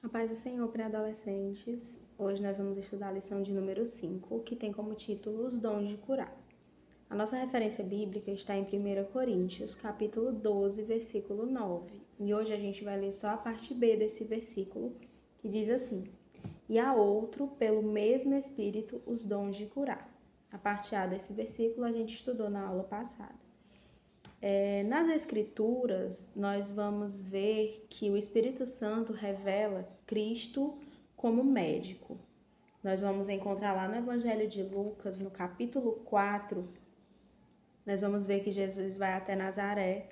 A paz do Senhor, pré-adolescentes. Hoje nós vamos estudar a lição de número 5, que tem como título Os Dons de Curar. A nossa referência bíblica está em 1 Coríntios, capítulo 12, versículo 9. E hoje a gente vai ler só a parte B desse versículo, que diz assim: E a outro, pelo mesmo Espírito, os dons de curar. A parte A desse versículo a gente estudou na aula passada. Nas Escrituras, nós vamos ver que o Espírito Santo revela Cristo como médico. Nós vamos encontrar lá no Evangelho de Lucas, no capítulo 4, nós vamos ver que Jesus vai até Nazaré,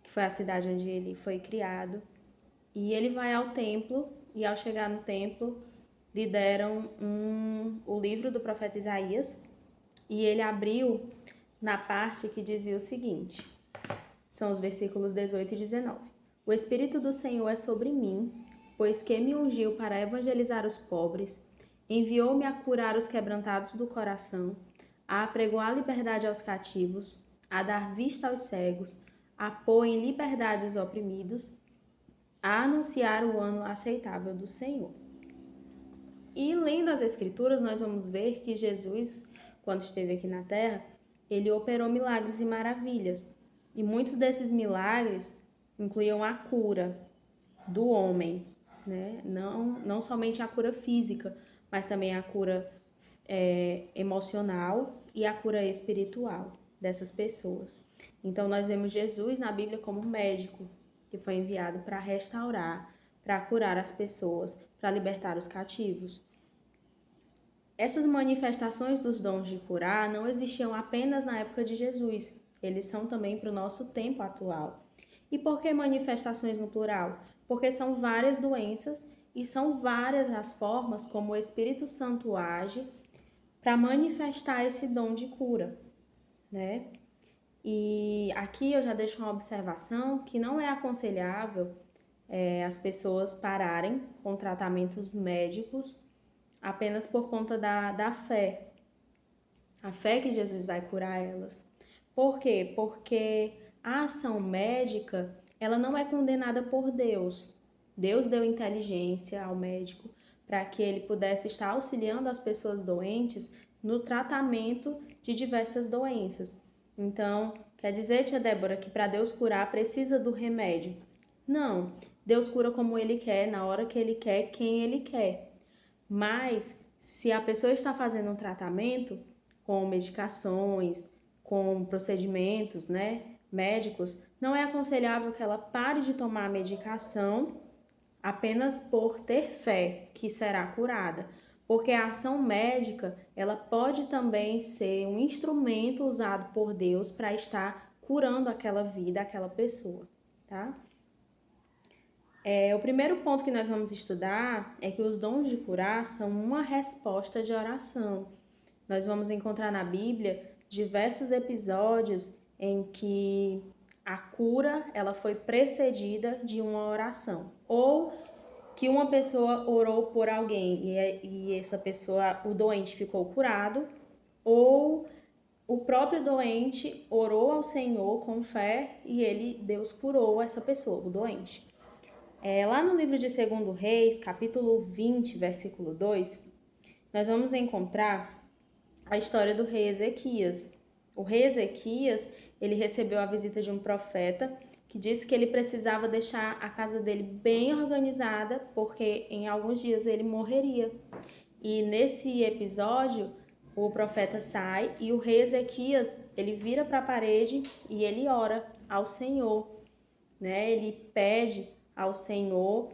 que foi a cidade onde ele foi criado, e ele vai ao templo, e ao chegar no templo, lhe deram o livro do profeta Isaías, e ele abriu na parte que dizia o seguinte: são os versículos 18 e 19. O Espírito do Senhor é sobre mim, pois que me ungiu para evangelizar os pobres, enviou-me a curar os quebrantados do coração, a apregoar liberdade aos cativos, a dar vista aos cegos, a pôr em liberdade os oprimidos, a anunciar o ano aceitável do Senhor. E lendo as Escrituras, nós vamos ver que Jesus, quando esteve aqui na Terra, ele operou milagres e maravilhas. E muitos desses milagres incluíam a cura do homem, né? Não somente a cura física, mas também a cura emocional e a cura espiritual dessas pessoas. Então, nós vemos Jesus na Bíblia como médico, que foi enviado para restaurar, para curar as pessoas, para libertar os cativos. Essas manifestações dos dons de curar não existiam apenas na época de Jesus, eles são também para o nosso tempo atual. E por que manifestações no plural? Porque são várias doenças e são várias as formas como o Espírito Santo age para manifestar esse dom de cura, né? E aqui eu já deixo uma observação que não é aconselhável as pessoas pararem com tratamentos médicos apenas por conta da fé. A fé que Jesus vai curar elas. Por quê? Porque a ação médica, ela não é condenada por Deus. Deus deu inteligência ao médico para que ele pudesse estar auxiliando as pessoas doentes no tratamento de diversas doenças. Então, quer dizer, tia Débora, que para Deus curar precisa do remédio? Não, Deus cura como Ele quer, na hora que Ele quer, quem Ele quer. Mas, se a pessoa está fazendo um tratamento com medicações, com procedimentos, médicos, não é aconselhável que ela pare de tomar a medicação apenas por ter fé que será curada, porque a ação médica, ela pode também ser um instrumento usado por Deus para estar curando aquela vida, aquela pessoa, tá? O primeiro ponto que nós vamos estudar é que os dons de curar são uma resposta de oração. Nós vamos encontrar na Bíblia diversos episódios em que a cura ela foi precedida de uma oração, ou que uma pessoa orou por alguém e essa pessoa, o doente, ficou curado, ou o próprio doente orou ao Senhor com fé e Deus curou essa pessoa, o doente. Lá no livro de 2 Reis, capítulo 20, versículo 2, nós vamos encontrar a história do rei Ezequias. O rei Ezequias, ele recebeu a visita de um profeta que disse que ele precisava deixar a casa dele bem organizada, porque em alguns dias ele morreria. E nesse episódio, o profeta sai e o rei Ezequias, ele vira para a parede e ele ora ao Senhor, né? Ele pede ao Senhor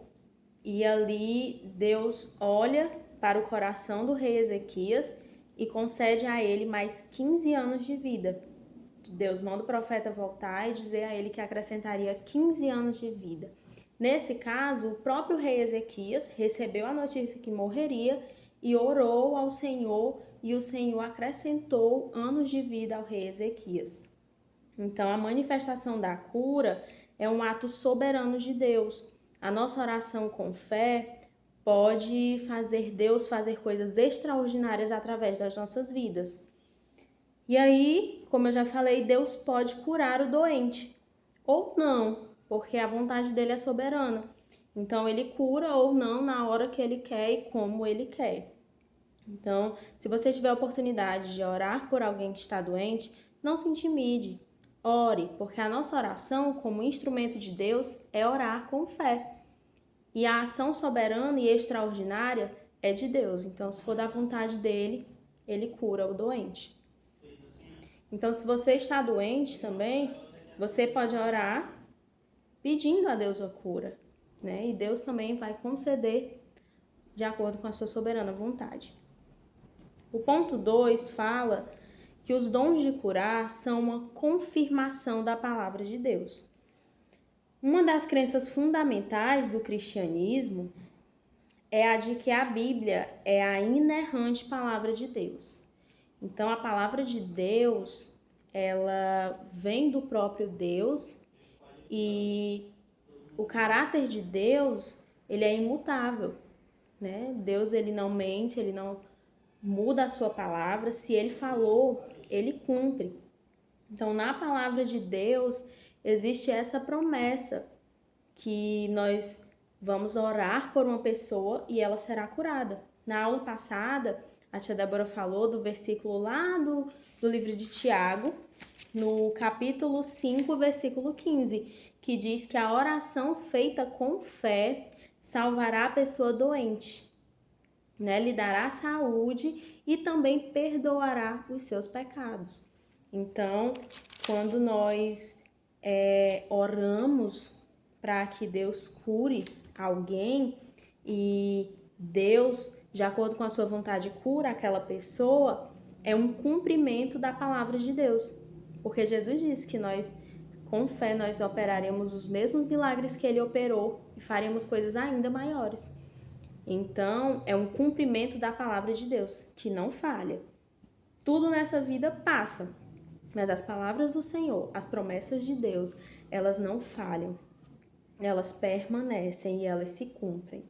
e ali Deus olha para o coração do rei Ezequias e concede a ele mais 15 anos de vida. Deus manda o profeta voltar e dizer a ele que acrescentaria 15 anos de vida. Nesse caso, o próprio rei Ezequias recebeu a notícia que morreria e orou ao Senhor e o Senhor acrescentou anos de vida ao rei Ezequias. Então, a manifestação da cura é um ato soberano de Deus. A nossa oração com fé pode fazer Deus fazer coisas extraordinárias através das nossas vidas. E aí, como eu já falei, Deus pode curar o doente, ou não, porque a vontade dele é soberana. Então, ele cura ou não na hora que ele quer e como ele quer. Então, se você tiver a oportunidade de orar por alguém que está doente, não se intimide. Ore, porque a nossa oração, como instrumento de Deus, é orar com fé. E a ação soberana e extraordinária é de Deus. Então, se for da vontade dele, ele cura o doente. Então, se você está doente também, você pode orar pedindo a Deus a cura, né? E Deus também vai conceder de acordo com a sua soberana vontade. O ponto 2 fala que os dons de curar são uma confirmação da palavra de Deus. Uma das crenças fundamentais do cristianismo é a de que a Bíblia é a inerrante palavra de Deus. Então, a palavra de Deus, ela vem do próprio Deus e o caráter de Deus, ele é imutável, né? Deus, ele não mente, ele não muda a sua palavra. Se ele falou, ele cumpre. Então, na palavra de Deus, existe essa promessa que nós vamos orar por uma pessoa e ela será curada. Na aula passada, a tia Débora falou do versículo lá do livro de Tiago, no capítulo 5, versículo 15, que diz que a oração feita com fé salvará a pessoa doente, né? Lhe dará saúde e também perdoará os seus pecados. Então, quando nós oramos para que Deus cure alguém e Deus, de acordo com a sua vontade, cura aquela pessoa, é um cumprimento da palavra de Deus. Porque Jesus disse que nós, com fé, nós operaremos os mesmos milagres que ele operou e faremos coisas ainda maiores. Então, é um cumprimento da palavra de Deus, que não falha. Tudo nessa vida passa, mas as palavras do Senhor, as promessas de Deus, elas não falham. Elas permanecem e elas se cumprem.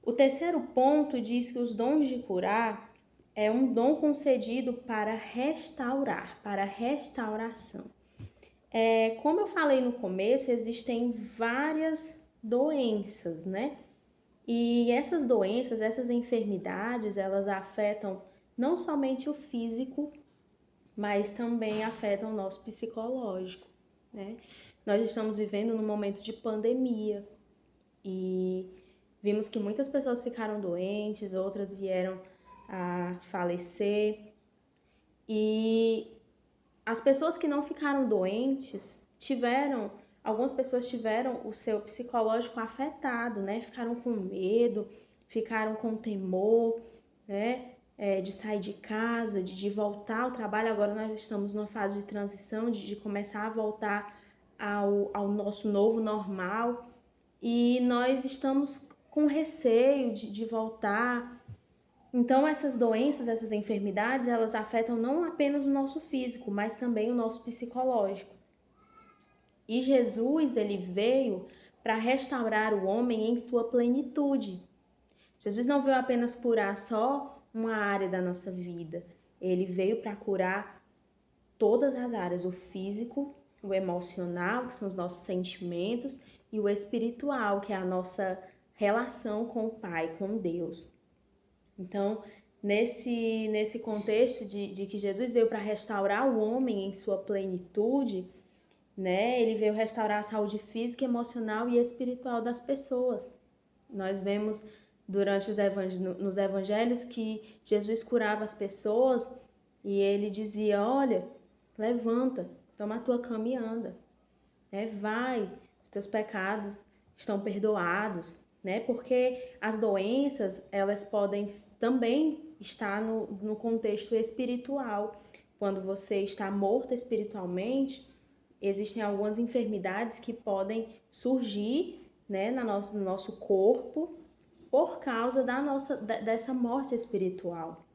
O terceiro ponto diz que os dons de curar é um dom concedido para restaurar, para restauração. Como eu falei no começo, existem várias doenças, né? E essas doenças, essas enfermidades, elas afetam não somente o físico, mas também afetam o nosso psicológico, né? Nós estamos vivendo num momento de pandemia e vimos que muitas pessoas ficaram doentes, outras vieram a falecer. E as pessoas que não ficaram doentes algumas pessoas tiveram o seu psicológico afetado, né? Ficaram com medo, ficaram com temor, né? De sair de casa, de voltar ao trabalho. Agora nós estamos numa fase de transição, de começar a voltar ao nosso novo normal. E nós estamos com receio de voltar. Então, essas doenças, essas enfermidades, elas afetam não apenas o nosso físico, mas também o nosso psicológico. E Jesus, ele veio para restaurar o homem em sua plenitude. Jesus não veio apenas curar só uma área da nossa vida. Ele veio para curar todas as áreas, o físico, o emocional, que são os nossos sentimentos, e o espiritual, que é a nossa relação com o Pai, com Deus. Então, nesse contexto de que Jesus veio para restaurar o homem em sua plenitude, né? Ele veio restaurar a saúde física, emocional e espiritual das pessoas. Nós vemos durante nos evangelhos que Jesus curava as pessoas e ele dizia: olha, levanta, toma a tua cama e anda, né? Vai, os teus pecados estão perdoados, né? Porque as doenças, elas podem também estar no contexto espiritual. Quando você está morto espiritualmente, existem algumas enfermidades que podem surgir, né, no nosso corpo por causa dessa morte espiritual,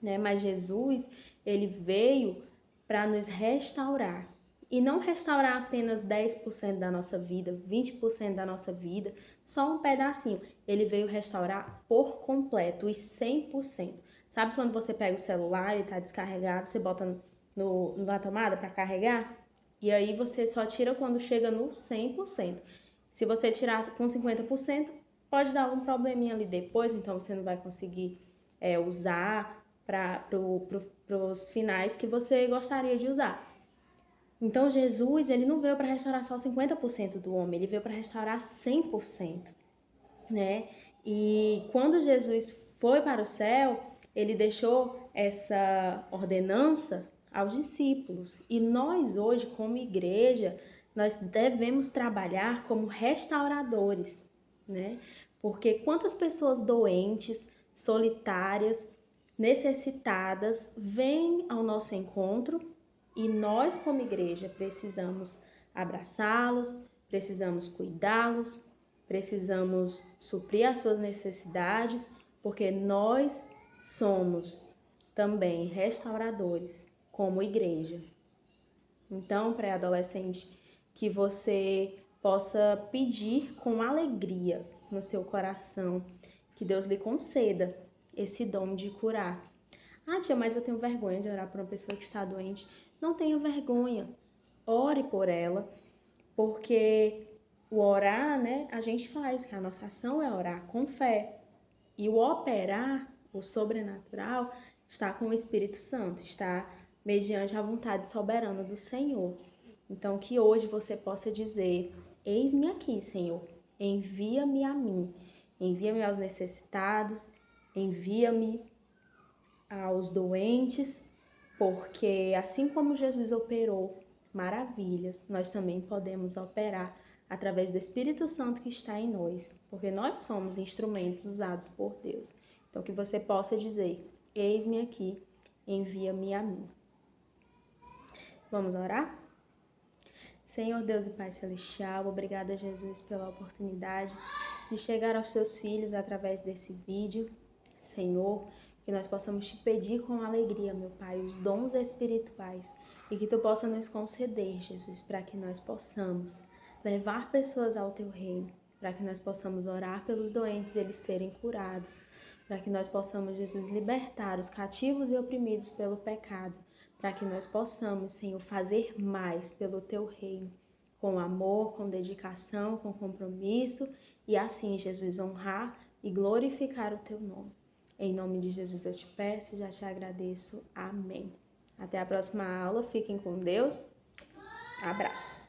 né? Mas Jesus, ele veio para nos restaurar. E não restaurar apenas 10% da nossa vida, 20% da nossa vida, só um pedacinho. Ele veio restaurar por completo, os 100%. Sabe quando você pega o celular, ele está descarregado, você bota na tomada para carregar? E aí você só tira quando chega no 100%. Se você tirar com 50%, pode dar algum probleminha ali depois, então você não vai conseguir usar para os finais que você gostaria de usar. Então Jesus, ele não veio para restaurar só 50% do homem, ele veio para restaurar 100%, né? E quando Jesus foi para o céu, ele deixou essa ordenança aos discípulos. E nós hoje, como igreja, nós devemos trabalhar como restauradores, né? Porque quantas pessoas doentes, solitárias, necessitadas vêm ao nosso encontro e nós, como igreja, precisamos abraçá-los, precisamos cuidá-los, precisamos suprir as suas necessidades, porque nós somos também restauradores como igreja. Então, pré-adolescente, que você possa pedir com alegria no seu coração que Deus lhe conceda esse dom de curar. Ah, tia, mas eu tenho vergonha de orar por uma pessoa que está doente. Não tenha vergonha. Ore por ela, porque o orar, né, a gente faz, que a nossa ação é orar com fé. E o operar, o sobrenatural, está com o Espírito Santo, está mediante a vontade soberana do Senhor. Então, que hoje você possa dizer: eis-me aqui, Senhor, envia-me a mim, envia-me aos necessitados, envia-me aos doentes, porque assim como Jesus operou maravilhas, nós também podemos operar através do Espírito Santo que está em nós, porque nós somos instrumentos usados por Deus. Então, que você possa dizer: eis-me aqui, envia-me a mim. Vamos orar? Senhor Deus e Pai Celestial, obrigada, Jesus, pela oportunidade de chegar aos teus filhos através desse vídeo. Senhor, que nós possamos te pedir com alegria, meu Pai, os dons espirituais e que tu possa nos conceder, Jesus, para que nós possamos levar pessoas ao teu reino, para que nós possamos orar pelos doentes e eles serem curados, para que nós possamos, Jesus, libertar os cativos e oprimidos pelo pecado, para que nós possamos, Senhor, fazer mais pelo teu reino, com amor, com dedicação, com compromisso e assim, Jesus, honrar e glorificar o teu nome. Em nome de Jesus eu te peço e já te agradeço. Amém. Até a próxima aula. Fiquem com Deus. Abraço.